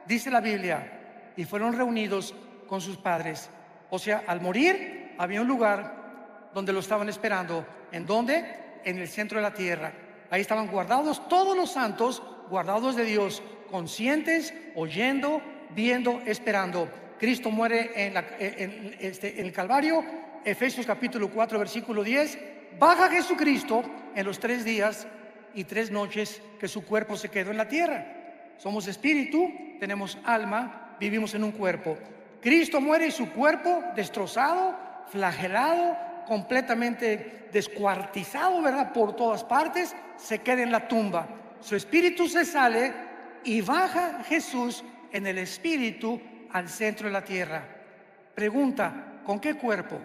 dice la Biblia, y fueron reunidos con sus padres. O sea, al morir había un lugar donde lo estaban esperando. ¿En dónde? En el centro de la tierra. Ahí estaban guardados todos los santos, guardados de Dios, conscientes, oyendo, viendo, esperando. Cristo muere en el Calvario. Efesios capítulo 4, versículo 10. Baja Jesucristo en los 3 días y 3 noches que su cuerpo se quedó en la tierra. Somos espíritu, tenemos alma, vivimos en un cuerpo. Cristo muere y su cuerpo destrozado, flagelado, completamente descuartizado, ¿verdad?, por todas partes, se queda en la tumba. Su espíritu se sale y baja Jesús en el espíritu al centro de la tierra. Pregunta: ¿con qué cuerpo?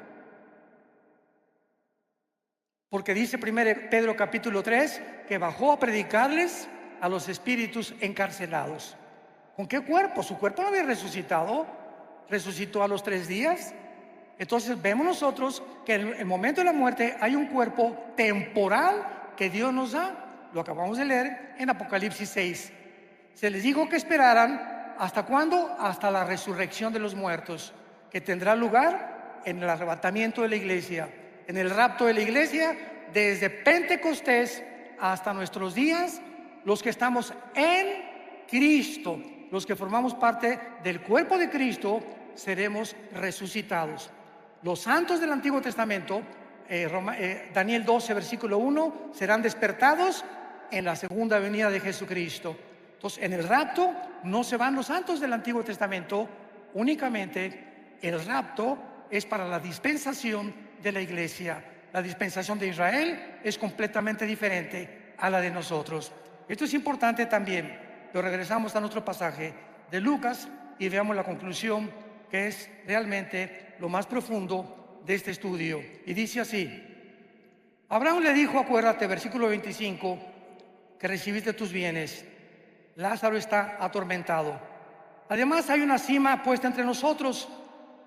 Porque dice 1 Pedro capítulo 3 que bajó a predicarles a los espíritus encarcelados. ¿Con qué cuerpo? Su cuerpo no había resucitado, resucitó a los 3 días. Entonces vemos nosotros que en el momento de la muerte hay un cuerpo temporal que Dios nos da. Lo acabamos de leer en Apocalipsis 6. Se les dijo que esperaran, ¿hasta cuándo? Hasta la resurrección de los muertos, que tendrá lugar en el arrebatamiento de la iglesia, en el rapto de la iglesia, desde Pentecostés hasta nuestros días. Los que estamos en Cristo los que formamos parte del cuerpo de Cristo, seremos resucitados. Los santos del Antiguo Testamento, Daniel 12, versículo 1, serán despertados en la segunda venida de Jesucristo. Entonces, en el rapto no se van los santos del Antiguo Testamento, únicamente el rapto es para la dispensación de la iglesia. La dispensación de Israel es completamente diferente a la de nosotros. Esto es importante también, pero regresamos a nuestro pasaje de Lucas y veamos la conclusión, que es realmente lo más profundo de este estudio. Y dice así: Abraham le dijo, acuérdate, versículo 25, que recibiste tus bienes. Lázaro está atormentado. Además hay una cima puesta entre nosotros,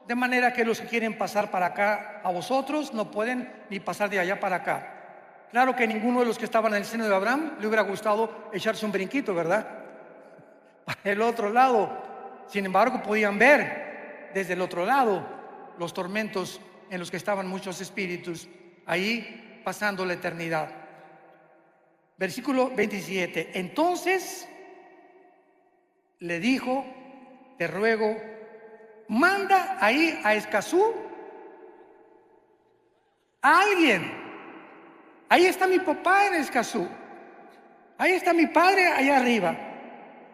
de manera que los que quieren pasar para acá a vosotros no pueden ni pasar de allá para acá. Claro que ninguno de los que estaban en el seno de Abraham le hubiera gustado echarse un brinquito, ¿verdad? Para el otro lado. Sin embargo, podían ver desde el otro lado los tormentos en los que estaban muchos espíritus, ahí pasando la eternidad. Versículo 27. Entonces le dijo: te ruego, manda ahí a Escazú a alguien. Ahí está mi papá en Escazú. Ahí está mi padre allá arriba.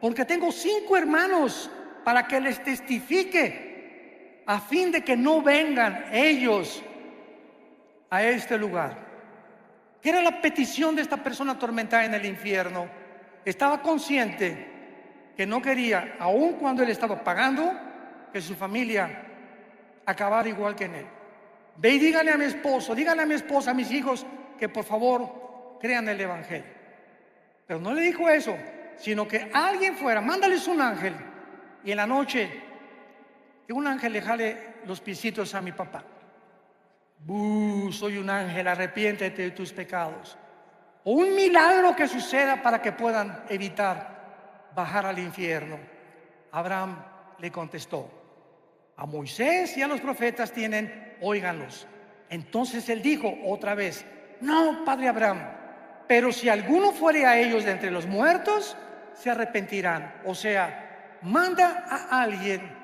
Porque tengo 5 hermanos para que les testifique, a fin de que no vengan ellos a este lugar. ¿Qué era la petición de esta persona atormentada en el infierno? Estaba consciente que no quería, aun cuando él estaba pagando, que su familia acabara igual que en él. Ve y dígale a mi esposo, dígale a mi esposa, a mis hijos, que por favor crean el evangelio. Pero no le dijo eso, sino que alguien fuera, mándales un ángel, y en la noche que un ángel le jale los piecitos a mi papá. Soy un ángel, arrepiéntete de tus pecados. O un milagro que suceda para que puedan evitar bajar al infierno. Abraham le contestó: a Moisés y a los profetas tienen, óiganlos. Entonces él dijo otra vez: no, padre Abraham, pero si alguno fuere a ellos de entre los muertos, se arrepentirán. O sea, manda a alguien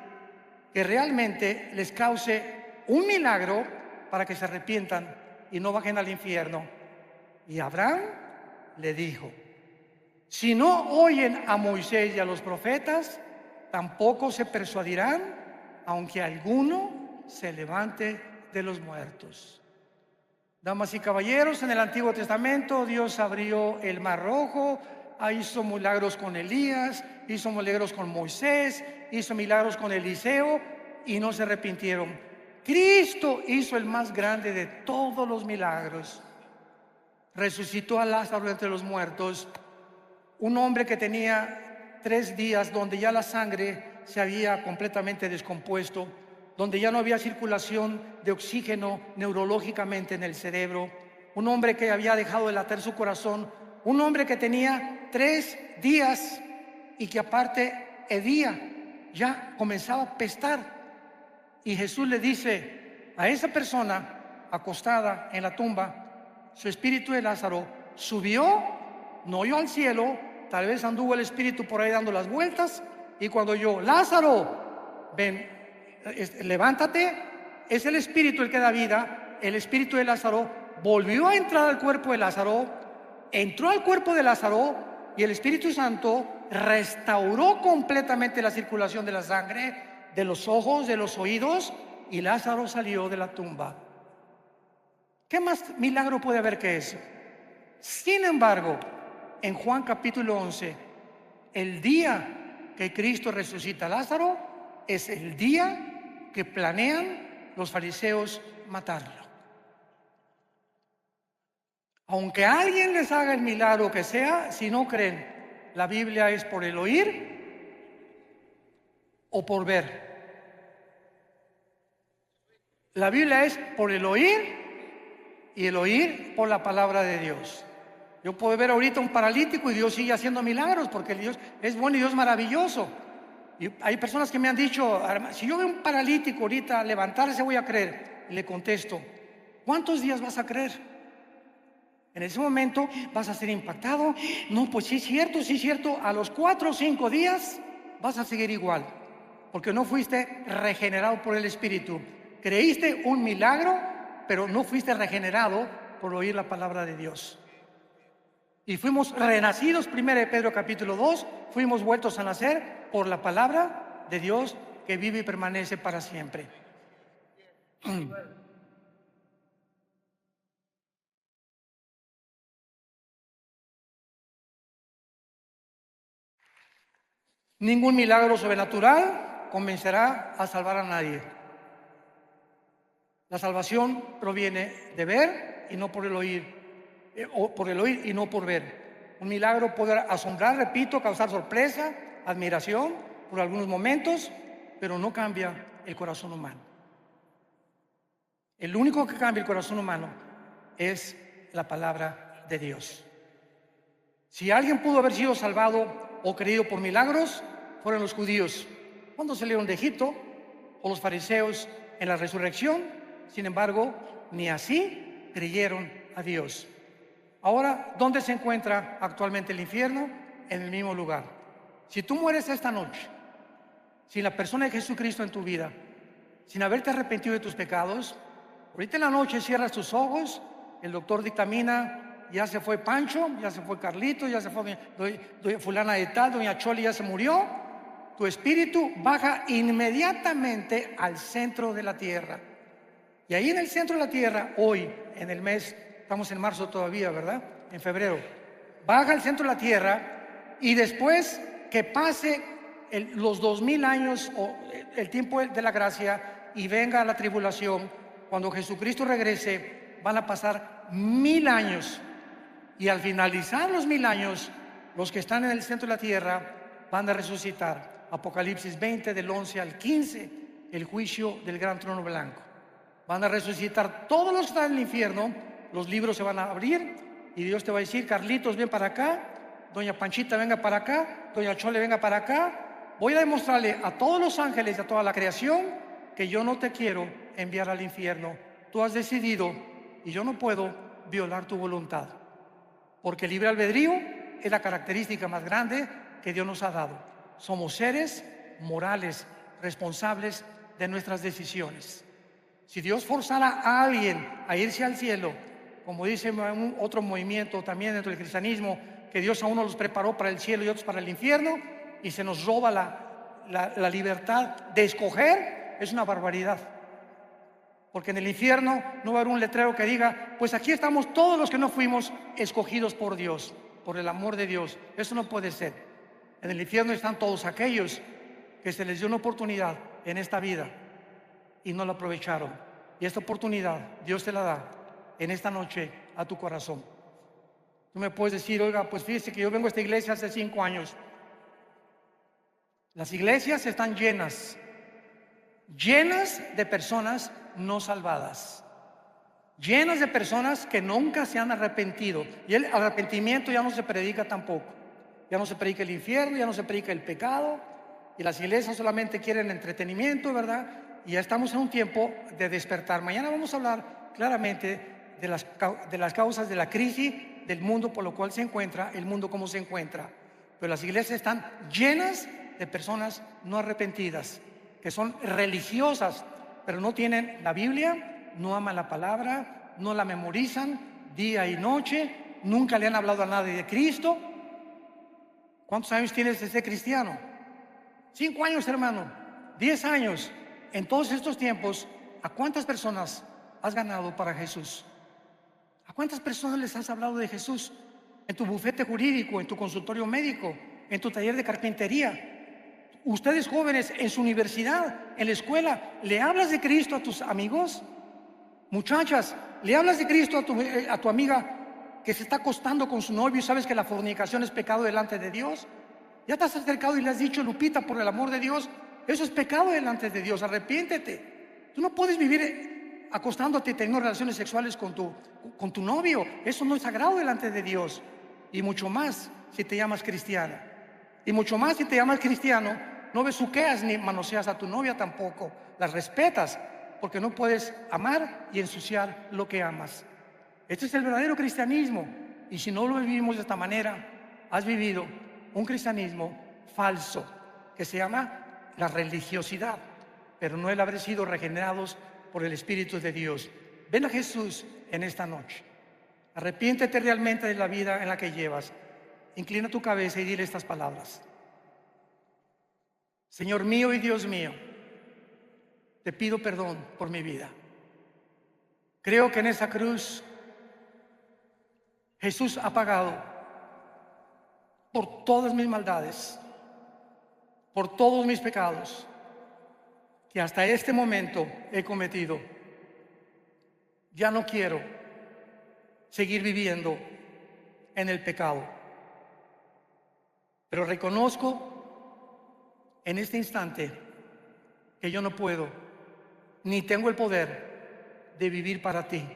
que realmente les cause un milagro para que se arrepientan y no bajen al infierno. Y Abraham le dijo: si no oyen a Moisés y a los profetas, tampoco se persuadirán, aunque alguno se levante de los muertos. Damas y caballeros, en el Antiguo Testamento Dios abrió el Mar Rojo, hizo milagros con Elías, hizo milagros con Moisés, hizo milagros con Eliseo y no se arrepintieron. Cristo hizo el más grande de todos los milagros. Resucitó a Lázaro entre los muertos, un hombre que tenía 3 días donde ya la sangre se había completamente descompuesto, donde ya no había circulación de oxígeno neurológicamente en el cerebro, un hombre que había dejado de latir su corazón, un hombre que tenía 3 días y que aparte hedía, ya comenzaba a pestar. Y Jesús le dice a esa persona acostada en la tumba: su espíritu de Lázaro subió, no oyó al cielo, tal vez anduvo el espíritu por ahí dando las vueltas, y cuando oyó: Lázaro, ven, levántate, es el espíritu el que da vida. El espíritu de Lázaro volvió a entrar al cuerpo de Lázaro, entró al cuerpo de Lázaro, y el Espíritu Santo restauró completamente la circulación de la sangre, de los ojos, de los oídos, y Lázaro salió de la tumba. ¿Qué más milagro puede haber que eso? Sin embargo, en Juan capítulo 11, el día que Cristo resucita a Lázaro es el día que planean los fariseos matarlo. Aunque alguien les haga el milagro que sea, si no creen, la Biblia es por el oír o por ver. La Biblia es por el oír, y el oír por la palabra de Dios. Yo puedo ver ahorita un paralítico y Dios sigue haciendo milagros, porque Dios es bueno y Dios es maravilloso. Y hay personas que me han dicho: si yo veo un paralítico ahorita levantarse, voy a creer. Y le contesto: ¿cuántos días vas a creer? En ese momento vas a ser impactado. No, pues sí es cierto, sí es cierto. A los 4 o 5 días vas a seguir igual, porque no fuiste regenerado por el Espíritu. Creíste un milagro, pero no fuiste regenerado por oír la palabra de Dios. Y fuimos renacidos, 1 de Pedro capítulo 2, fuimos vueltos a nacer por la palabra de Dios que vive y permanece para siempre. Ningún milagro sobrenatural convencerá a salvar a nadie. La salvación proviene de ver y no por el oír, o por el oír y no por ver. Un milagro puede asombrar, repito, causar sorpresa, admiración por algunos momentos, pero no cambia el corazón humano. El único que cambia el corazón humano es la palabra de Dios. Si alguien pudo haber sido salvado o creído por milagros, fueron los judíos cuando salieron de Egipto, o los fariseos en la resurrección. Sin embargo, ni así creyeron a Dios. Ahora, ¿dónde se encuentra actualmente el infierno? En el mismo lugar. Si tú mueres esta noche sin la persona de Jesucristo en tu vida, sin haberte arrepentido de tus pecados, ahorita en la noche cierras tus ojos, el doctor dictamina: ya se fue Pancho, ya se fue Carlito, ya se fue fulana de tal, doña Choli ya se murió. Tu espíritu baja inmediatamente al centro de la tierra. Y ahí en el centro de la tierra, hoy, en el mes, estamos en marzo todavía, ¿verdad? En febrero, baja al centro de la tierra, y después que pase los 2000 años o el tiempo de la gracia y venga la tribulación, cuando Jesucristo regrese, van a pasar 1000 años. Y al finalizar los 1000 años, los que están en el centro de la tierra van a resucitar. Apocalipsis 20, del 11 al 15, el juicio del gran trono blanco. Van a resucitar todos los que están en el infierno, los libros se van a abrir y Dios te va a decir: Carlitos, ven para acá, doña Panchita, venga para acá, doña Chole, venga para acá. Voy a demostrarle a todos los ángeles y a toda la creación que yo no te quiero enviar al infierno. Tú has decidido y yo no puedo violar tu voluntad, porque el libre albedrío es la característica más grande que Dios nos ha dado. Somos seres morales, responsables de nuestras decisiones. Si Dios forzara a alguien a irse al cielo, como dice otro movimiento también dentro del cristianismo, que Dios a uno los preparó para el cielo y otros para el infierno, y se nos roba la libertad de escoger, es una barbaridad. Porque en el infierno no va a haber un letrero que diga: pues aquí estamos todos los que no fuimos escogidos por Dios, por el amor de Dios. Eso no puede ser. En el infierno están todos aquellos que se les dio una oportunidad en esta vida y no la aprovecharon. Y esta oportunidad Dios te la da en esta noche a tu corazón. Tú me puedes decir: oiga, pues fíjese que yo vengo a esta iglesia hace 5 años. Las iglesias están llenas de personas no salvadas, llenas de personas que nunca se han arrepentido. Y el arrepentimiento ya no se predica tampoco. Ya no se predica el infierno, ya no se predica el pecado, y las iglesias solamente quieren entretenimiento, ¿verdad? Y ya estamos en un tiempo de despertar. Mañana vamos a hablar claramente de las causas de la crisis del mundo por lo cual se encuentra, el mundo como se encuentra. Pero las iglesias están llenas de personas no arrepentidas, que son religiosas, pero no tienen la Biblia, no aman la palabra, no la memorizan día y noche, nunca le han hablado a nadie de Cristo. ¿Cuántos años tienes de ser cristiano? 5 años, hermano. 10 años. En todos estos tiempos, ¿a cuántas personas has ganado para Jesús? ¿A cuántas personas les has hablado de Jesús? En tu bufete jurídico, en tu consultorio médico, en tu taller de carpintería. Ustedes jóvenes, en su universidad, en la escuela, ¿le hablas de Cristo a tus amigos? Muchachas, ¿le hablas de Cristo a tu amiga que se está acostando con su novio y sabes que la fornicación es pecado delante de Dios? ¿Ya te has acercado y le has dicho: Lupita, por el amor de Dios, eso es pecado delante de Dios, arrepiéntete? Tú no puedes vivir acostándote y teniendo relaciones sexuales con tu novio. Eso no es sagrado delante de Dios. Y mucho más si te llamas cristiana. Y mucho más si te llamas cristiano, no besuqueas ni manoseas a tu novia tampoco. Las respetas, porque no puedes amar y ensuciar lo que amas. Este es el verdadero cristianismo. Y si no lo vivimos de esta manera, has vivido un cristianismo falso. que se llama la religiosidad, pero no el haber sido regenerados por el Espíritu de Dios. Ven a Jesús en esta noche. Arrepiéntete realmente de la vida en la que llevas. Inclina tu cabeza y dile estas palabras. Señor mío y Dios mío, te pido perdón por mi vida. Creo que en esa cruz Jesús ha pagado por todas mis maldades, por todos mis pecados que hasta este momento he cometido. Ya no quiero seguir viviendo en el pecado, pero reconozco en este instante que yo no puedo ni tengo el poder de vivir para ti.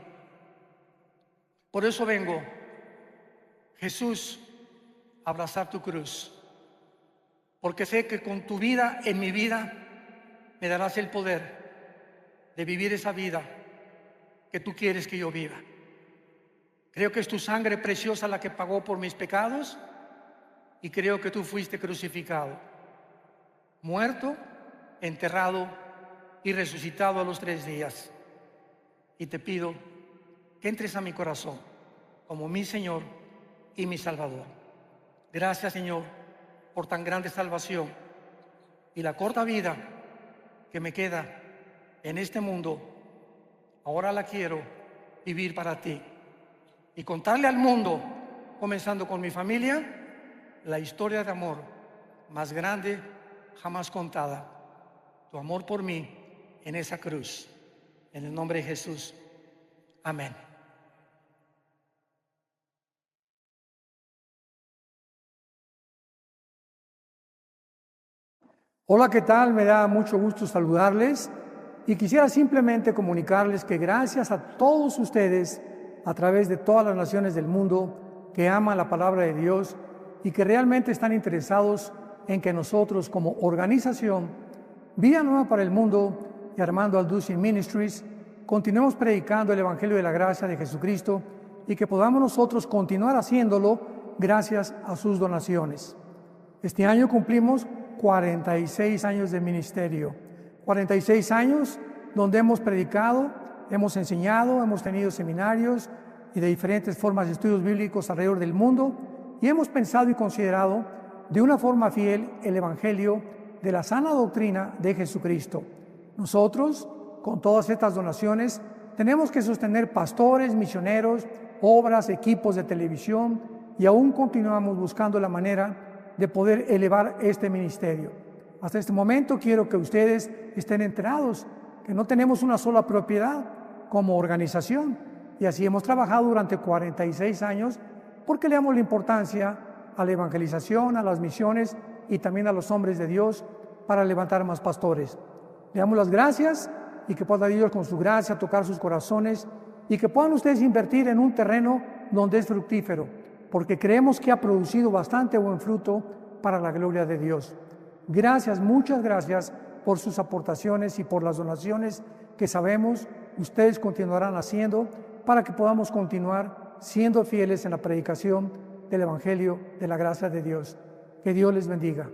Por eso vengo, Jesús, a abrazar tu cruz, porque sé que con tu vida en mi vida me darás el poder de vivir esa vida que tú quieres que yo viva. Creo que es tu sangre preciosa la que pagó por mis pecados y creo que tú fuiste crucificado, muerto, enterrado y resucitado a los 3 días. Y te pido que entres a mi corazón como mi Señor y mi Salvador. Gracias, Señor, por tan grande salvación y la corta vida que me queda en este mundo. Ahora la quiero vivir para ti y contarle al mundo, comenzando con mi familia, la historia de amor más grande jamás contada. Tu amor por mí en esa cruz. En el nombre de Jesús. Amén. Hola, ¿qué tal? Me da mucho gusto saludarles y quisiera simplemente comunicarles que gracias a todos ustedes a través de todas las naciones del mundo que aman la palabra de Dios y que realmente están interesados en que nosotros como organización Vida Nueva para el Mundo y Armando Alducin Ministries continuemos predicando el Evangelio de la Gracia de Jesucristo y que podamos nosotros continuar haciéndolo gracias a sus donaciones. Este año cumplimos 46 años de ministerio, 46 años donde hemos predicado, hemos enseñado, hemos tenido seminarios y de diferentes formas de estudios bíblicos alrededor del mundo y hemos pensado y considerado de una forma fiel el Evangelio de la sana doctrina de Jesucristo. Nosotros, con todas estas donaciones, tenemos que sostener pastores, misioneros, obras, equipos de televisión y aún continuamos buscando la manera de poder elevar este ministerio. Hasta este momento quiero que ustedes estén enterados que no tenemos una sola propiedad como organización y así hemos trabajado durante 46 años porque le damos la importancia a la evangelización, a las misiones y también a los hombres de Dios para levantar más pastores. Le damos las gracias y que pueda Dios con su gracia tocar sus corazones y que puedan ustedes invertir en un terreno donde es fructífero, porque creemos que ha producido bastante buen fruto para la gloria de Dios. Gracias, muchas gracias por sus aportaciones y por las donaciones que sabemos ustedes continuarán haciendo para que podamos continuar siendo fieles en la predicación del Evangelio de la gracia de Dios. Que Dios les bendiga.